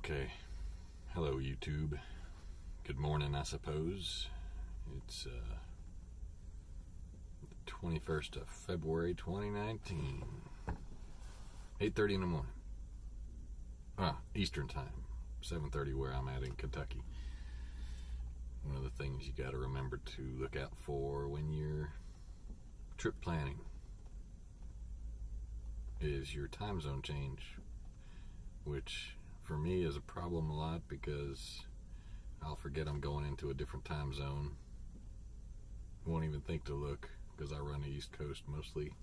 Okay, hello YouTube. Good morning, I suppose. It's the 21st of February 2019, 8:30 in the morning. Eastern time, 7:30 where I'm at in Kentucky. One of the things you got to remember to look out for when you're trip planning is your time zone change, which for me is a problem a lot because I'll forget I'm going into a different time zone. Won't even think to look because I run the East Coast mostly.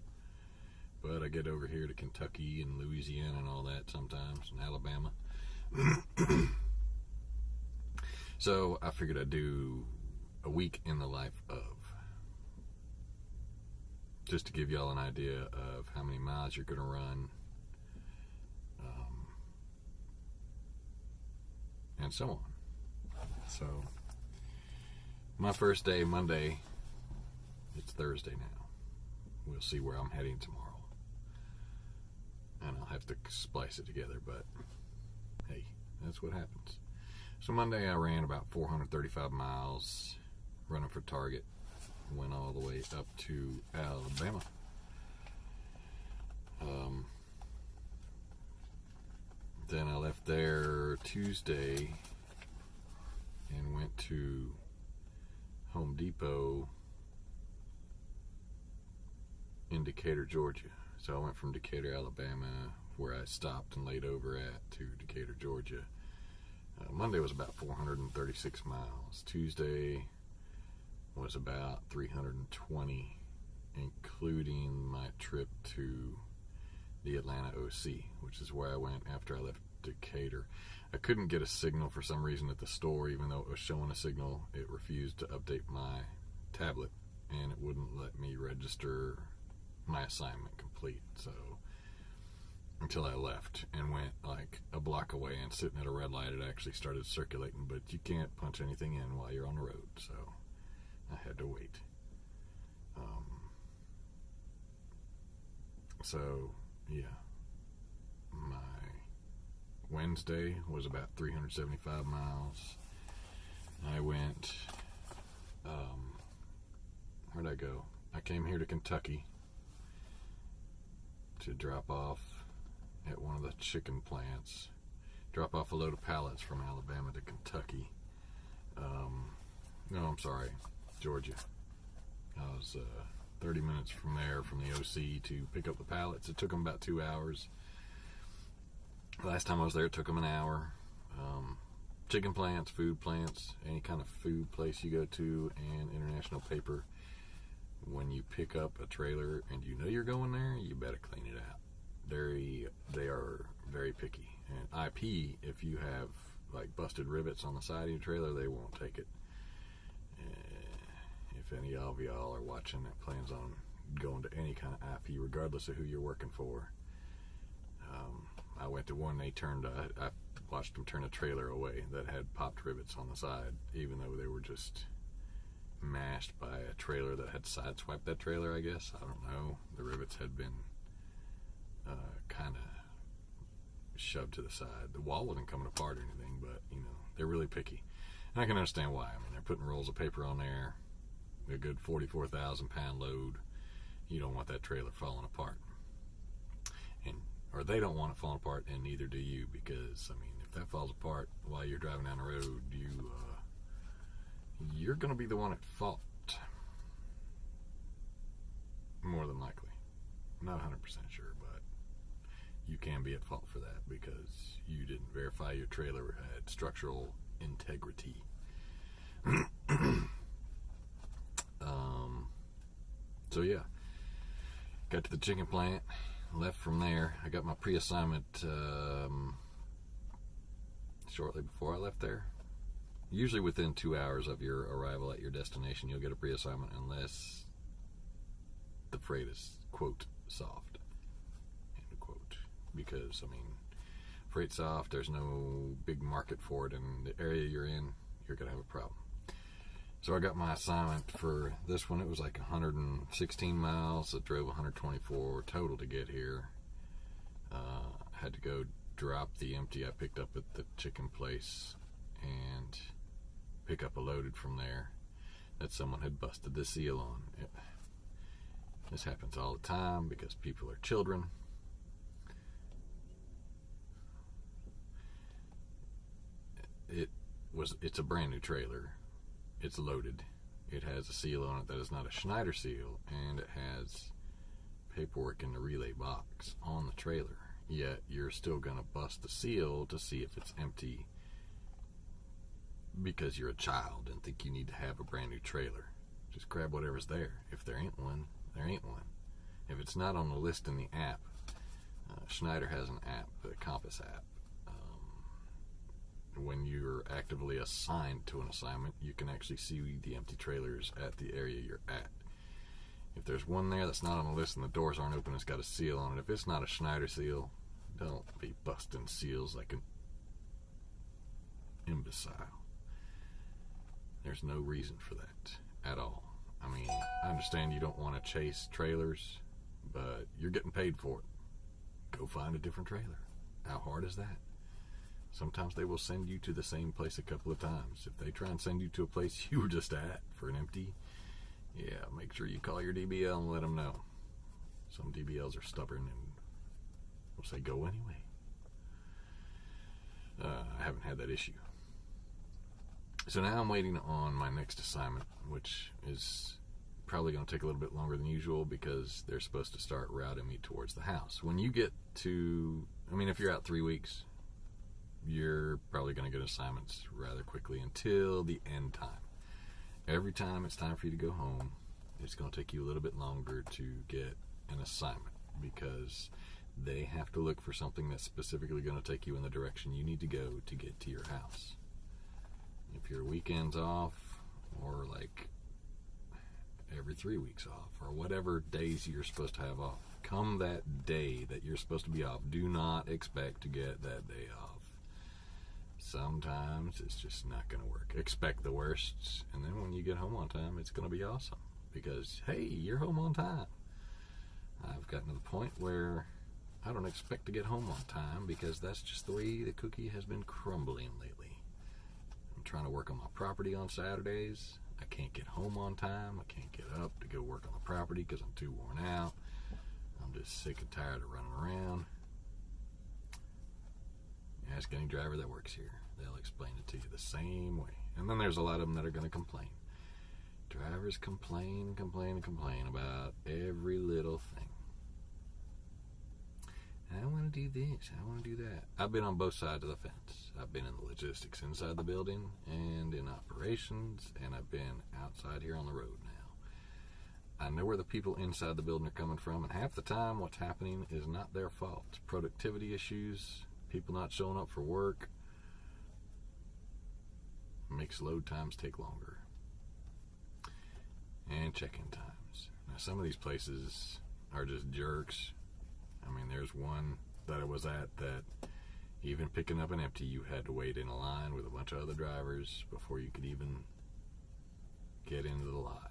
But I get over here to Kentucky and Louisiana and all that sometimes, and Alabama. So I figured I'd do a week in the life of. Just to give y'all an idea of how many miles you're going to run. And so on. So, my first day, Monday, it's Thursday now. We'll see where I'm heading tomorrow. And I'll have to splice it together, but hey, that's what happens. So Monday I ran about 435 miles, running for Target. Went all the way up to Alabama. Then I left there Tuesday and went to Home Depot in Decatur, Georgia. So I went from Decatur, Alabama, where I stopped and laid over at, to Decatur, Georgia. Monday was about 436 miles. Tuesday was about 320, including my trip to the Atlanta OC, which is where I went after I left Decatur. I couldn't get a signal for some reason at the store, even though it was showing a signal. It refused to update my tablet, and it wouldn't let me register my assignment complete. So until I left and went like a block away and sitting at a red light, it actually started circulating, but you can't punch anything in while you're on the road, so I had to wait. So yeah, my Wednesday was about 375 miles. I went, where'd I go? I came here to Kentucky to drop off at one of the chicken plants, drop off a load of pallets from Alabama to Kentucky. No, I'm sorry, Georgia. I was 30 minutes from there, from the OC, to pick up the pallets. It took them about 2 hours. Last time I was there, it took them an hour. Chicken plants, food plants, any kind of food place you go to, and International Paper. When you pick up a trailer and you know you're going there, you better clean it out. They are very picky. And IP, if you have like busted rivets on the side of your trailer, they won't take it. If any of y'all are watching that plans on going to any kind of IP, regardless of who you're working for, I went to one, I watched them turn a trailer away that had popped rivets on the side, even though they were just mashed by a trailer that had sideswiped that trailer, I guess. I don't know. The rivets had been kind of shoved to the side. The wall wasn't coming apart or anything, but, they're really picky. And I can understand why. I mean, they're putting rolls of paper on there, a good 44,000 pound load. You don't want that trailer falling apart. Or they don't want it falling apart, and neither do you, because, if that falls apart while you're driving down the road, you're going to be the one at fault. More than likely. I'm not 100% sure, but you can be at fault for that because you didn't verify your trailer had structural integrity. So yeah, got to the chicken plant, left from there. I got my pre-assignment shortly before I left there. Usually within 2 hours of your arrival at your destination, you'll get a pre-assignment unless the freight is, quote, soft, end quote. Because, freight's soft, there's no big market for it in the area you're in, you're going to have a problem. So I got my assignment for this one. It was like 116 miles. I drove 124 total to get here. Had to go drop the empty I picked up at the chicken place and pick up a loaded from there that someone had busted the seal on. This happens all the time because people are children. It's a brand new trailer. It's loaded. It has a seal on it that is not a Schneider seal, and it has paperwork in the relay box on the trailer. Yet you're still going to bust the seal to see if it's empty because you're a child and think you need to have a brand new trailer. Just grab whatever's there. If there ain't one, there ain't one. If it's not on the list in the app, Schneider has an app, the Compass app. When you're actively assigned to an assignment, you can actually see the empty trailers at the area you're at. If there's one there that's not on the list and the doors aren't open, it's got a seal on it. If it's not a Schneider seal, don't be busting seals like an imbecile. There's no reason for that at all. I mean, I understand you don't want to chase trailers, but you're getting paid for it. Go find a different trailer. How hard is that? Sometimes they will send you to the same place a couple of times. If they try and send you to a place you were just at for an empty, yeah, make sure you call your DBL and let them know. Some DBLs are stubborn and will say go anyway. I haven't had that issue. So now I'm waiting on my next assignment, which is probably going to take a little bit longer than usual because they're supposed to start routing me towards the house. When you get to, if you're out 3 weeks, you're probably going to get assignments rather quickly until the end time. Every time it's time for you to go home, it's going to take you a little bit longer to get an assignment because they have to look for something that's specifically going to take you in the direction you need to go to get to your house. If your weekend's off, or like every 3 weeks off, or whatever days you're supposed to have off, come that day that you're supposed to be off, do not expect to get that day off. Sometimes it's just not going to work. Expect the worst, and then when you get home on time, it's going to be awesome because, hey, you're home on time. I've gotten to the point where I don't expect to get home on time because that's just the way the cookie has been crumbling lately. I'm trying to work on my property on Saturdays. I can't get home on time. I can't get up to go work on the property because I'm too worn out. I'm just sick and tired of running around. Ask any driver that works here. They'll explain it to you the same way. And then there's a lot of them that are going to complain. Drivers complain about every little thing. I want to do this. I want to do that. I've been on both sides of the fence. I've been in the logistics inside the building and in operations, and I've been outside here on the road now. I know where the people inside the building are coming from, and half the time what's happening is not their fault. It's productivity issues, people not showing up for work, makes load times take longer. And check-in times. Now, some of these places are just jerks. There's one that I was at that even picking up an empty, you had to wait in a line with a bunch of other drivers before you could even get into the lot.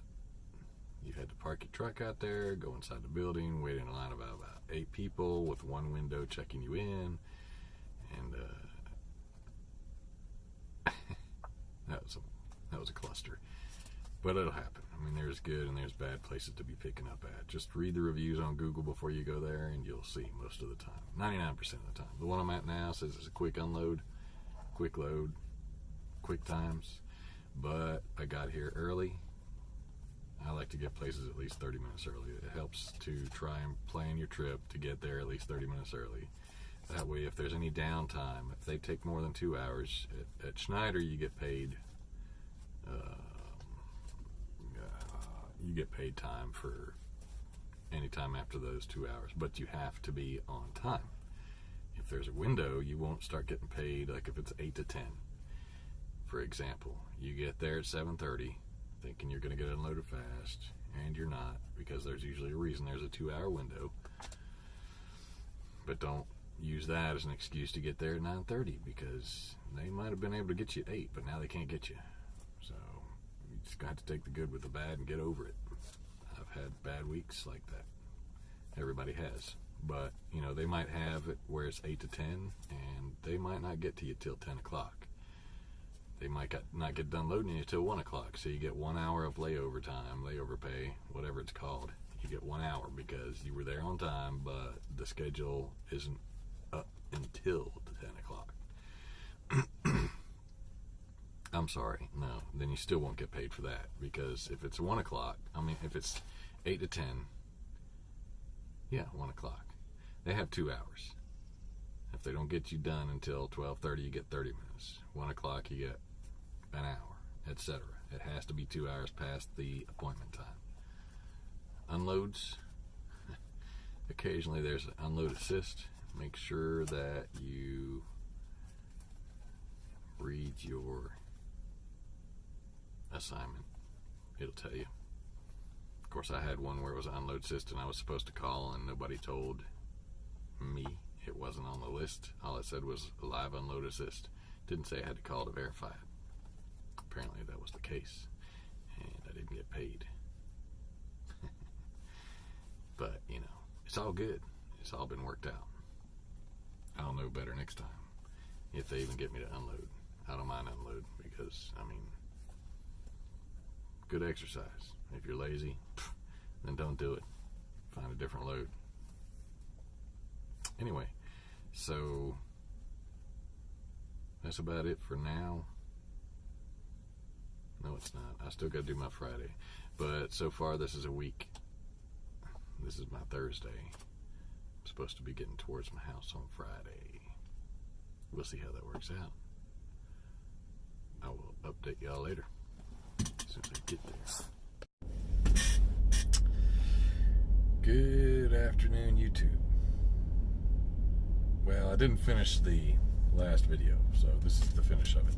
You had to park your truck out there, go inside the building, wait in a line of about 8 people with one window checking you in, and that was a cluster. But it'll happen. There's good and there's bad places to be picking up at. Just read the reviews on Google before you go there, and you'll see most of the time. 99% of the time. The one I'm at now says it's a quick unload, quick load, quick times. But I got here early. I like to get places at least 30 minutes early. It helps to try and plan your trip to get there at least 30 minutes early. That way, if there's any downtime, if they take more than 2 hours, at Schneider you get paid time for any time after those 2 hours, but you have to be on time. If there's a window, you won't start getting paid like if it's 8 to 10. For example, you get there at 7:30 thinking you're going to get unloaded fast, and you're not, because there's usually a reason there's a 2-hour window. But don't use that as an excuse to get there at 9:30, because they might have been able to get you at 8, but now they can't get you. So you just got to take the good with the bad and get over it. I've had bad weeks like that. Everybody has. But You know, they might have it where it's 8 to 10, and they might not get to you till 10 o'clock. They might not get done loading you till 1 o'clock, so you get 1 hour of layover time, layover pay, whatever it's called. You get 1 hour because you were there on time, but the schedule isn't up until 10 o'clock. I'm sorry, no, then you still won't get paid for that, because if it's 1 o'clock, if it's 8 to 10, yeah, 1 o'clock. They have 2 hours. If they don't get you done until 12:30, you get 30 minutes. 1 o'clock, you get an hour, etc. It has to be 2 hours past the appointment time. Unloads, occasionally there's an unload assist. Make sure that you read your assignment. It'll tell you. Of course, I had one where it was an unload assist and I was supposed to call, and nobody told me. It wasn't on the list. All it said was live unload assist. Didn't say I had to call to verify it. Apparently that was the case, and I didn't get paid. But, you know, it's all good. It's all been worked out. I'll know better next time if they even get me to unload. I don't mind unload because, good exercise. If you're lazy, then don't do it. Find a different load. Anyway, so that's about it for now. No, it's not. I still got to do my Friday. But so far, this is a week. This is my Thursday. I'm supposed to be getting towards my house on Friday. We'll see how that works out. I will update y'all later as soon as I get there. Good afternoon, YouTube. Well, I didn't finish the last video, so this is the finish of it.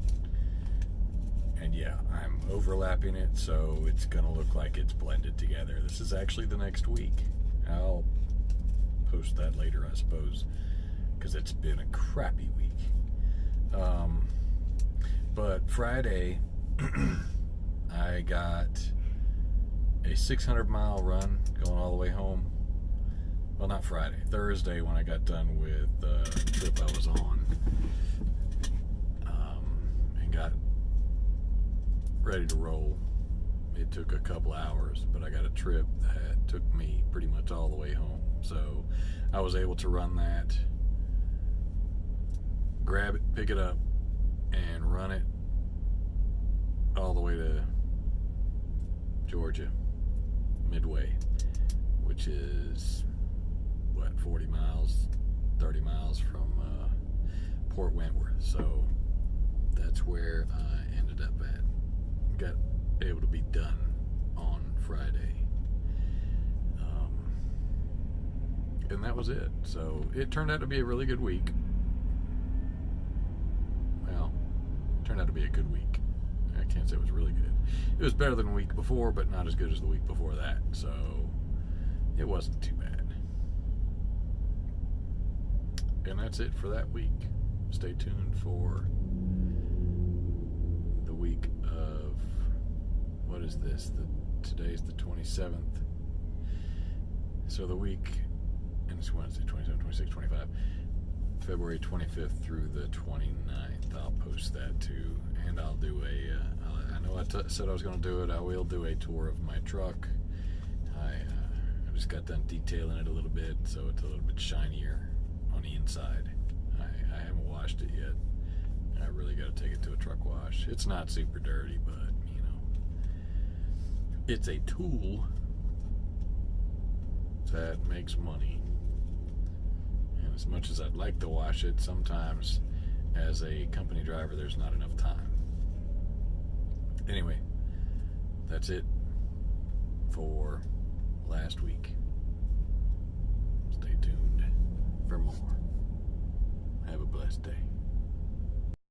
And yeah, I'm overlapping it, so it's gonna look like it's blended together. This is actually the next week. I'll post that later, I suppose, because it's been a crappy week. But Friday, I got a 600-mile run going all the way home. Well, not Friday. Thursday, when I got done with the trip I was on, and got ready to roll. It took a couple hours, but I got a trip that took me pretty much all the way home. So I was able to run that, grab it, pick it up, and run it all the way to Georgia, Midway, which is, 40 miles, 30 miles from Port Wentworth. So that's where I ended up at. Got able to be done on Friday. And that was it. So it turned out to be a really good week. Well, it turned out to be a good week. I can't say it was really good. It was better than the week before, but not as good as the week before that. So it wasn't too bad. And that's it for that week. Stay tuned for the week of, what is this? Today's the 27th. So the week, and it's Wednesday, 27, 26, 25, February 25th through the 29th. I'll post that too. And I'll do I know I said I was going to do it. I will do a tour of my truck. I just got done detailing it a little bit, so it's a little bit shinier on the inside. I haven't washed it yet. I really got to take it to a truck wash. It's not super dirty, but you know, it's a tool that makes money. And as much as I'd like to wash it, sometimes as a company driver there's not enough time. Anyway, that's it for last week. Stay tuned for more. Have a blessed day.